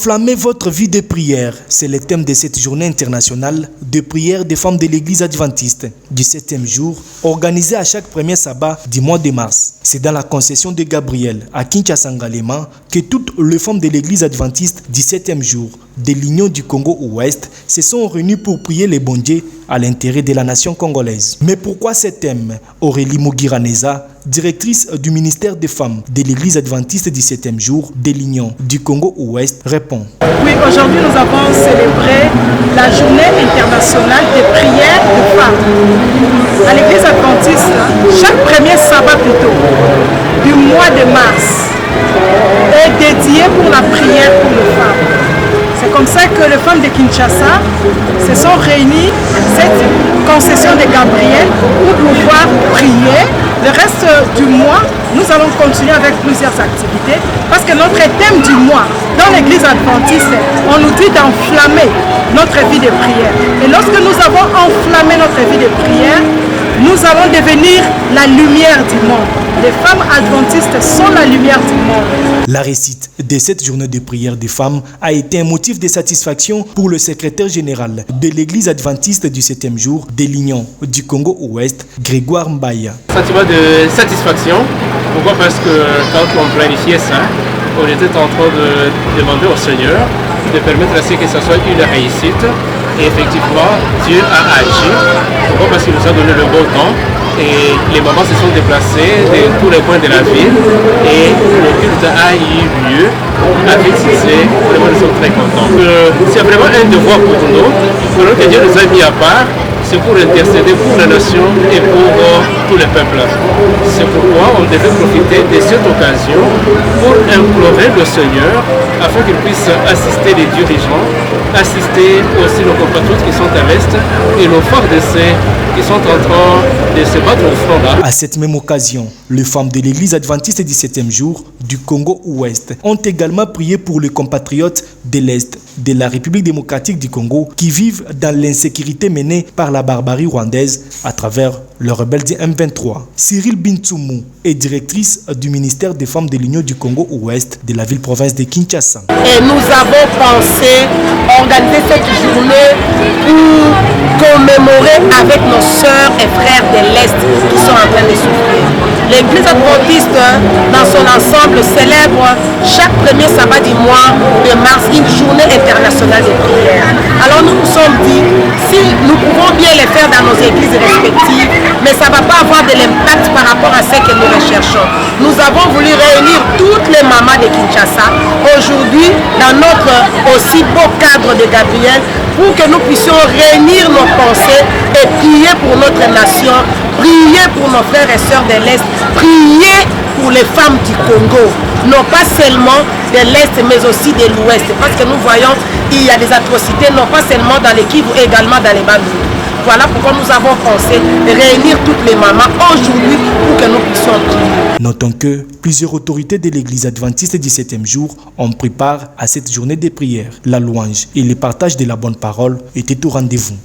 Enflammez votre vie de prière. C'est le thème de cette journée internationale de prière des femmes de l'église adventiste du 7e jour, organisée à chaque premier sabbat du mois de mars. C'est dans la concession de Gabriel à Kinshasa-Ngalema que toutes les femmes de l'église adventiste du 7e jour de l'Union du Congo-Ouest se sont réunies pour prier les bon Dieu à l'intérêt de la nation congolaise. Mais pourquoi ce thème? Aurélie Mugiraneza, directrice du ministère des femmes de l'église adventiste du 7e jour de l'Union du Congo-Ouest, répond. Oui, aujourd'hui nous avons célébré la journée internationale des prières des femmes. À l'église adventiste, chaque premier sabbat plutôt du mois de mars est dédié pour la prière pour les femmes. C'est comme ça que les femmes de Kinshasa se sont réunies cette concession de Gabriel pour pouvoir prier. Le reste du mois, nous allons continuer avec plusieurs activités parce que notre thème du mois dans l'église adventiste, on nous dit d'enflammer notre vie de prière. Et lorsque nous avons enflammé notre vie de prière, nous allons devenir la lumière du monde. Les femmes adventistes sont la lumière du monde. La réussite de cette journée de prière des femmes a été un motif de satisfaction pour le secrétaire général de l'église adventiste du 7e jour de l'Union du Congo-Ouest, Grégoire Mbaya. Sentiment de satisfaction. Pourquoi? Parce que quand on planifiait ça, on était en train de demander au Seigneur de permettre à ce que ce soit une réussite. Et effectivement, Dieu a agi. Pourquoi? Parce qu'il nous a donné le bon temps. Et les mamans se sont déplacées de tous les coins de la ville. Et le culte a eu lieu avec succès. Vraiment, nous sommes très contents. C'est vraiment un devoir pour nous. Pour nous que Dieu nous a mis à part. C'est pour intercéder pour la nation et pour tous les peuples. C'est pourquoi on devait profiter de cette occasion pour implorer le Seigneur afin qu'il puisse assister les dirigeants, assister aussi nos compatriotes qui sont à l'Est et nos forts de ceux qui sont en train de se battre au front là. À cette même occasion, les femmes de l'église adventiste du 7e jour du Congo-Ouest ont également prié pour les compatriotes de l'Est de la République démocratique du Congo qui vivent dans l'insécurité menée par la barbarie rwandaise à travers le rebelle du M23. Cyril Bintsoumou est directrice du ministère des femmes de l'Union du Congo-Ouest de la ville-province de Kinshasa. Et nous avons pensé organiser cette journée pour commémorer avec nos sœurs et frères de l'Est qui sont en train de souffrir. L'église adventiste dans son ensemble célèbre chaque premier sabbat du mois de mars une journée internationale de prière. Alors nous nous sommes dit, si nous pouvons bien les faire dans nos églises respectives, mais ça ne va pas avoir de l'impact par rapport à ce que nous recherchons. Nous avons voulu réunir toutes les mamans de Kinshasa aujourd'hui dans notre aussi beau cadre de Gabriel pour que nous puissions réunir nos pensées et prier pour notre nation, prier pour nos frères et sœurs de l'Est, prier pour les femmes du Congo, non pas seulement de l'Est mais aussi de l'Ouest, parce que nous voyons il y a des atrocités, non pas seulement dans les Kivu, également dans les Bandundu. Voilà pourquoi nous avons pensé réunir toutes les mamans aujourd'hui pour que nous puissions prier. Notons que plusieurs autorités de l'église adventiste du 7e jour ont pris part à cette journée de prière. La louange et le partage de la bonne parole étaient au rendez-vous.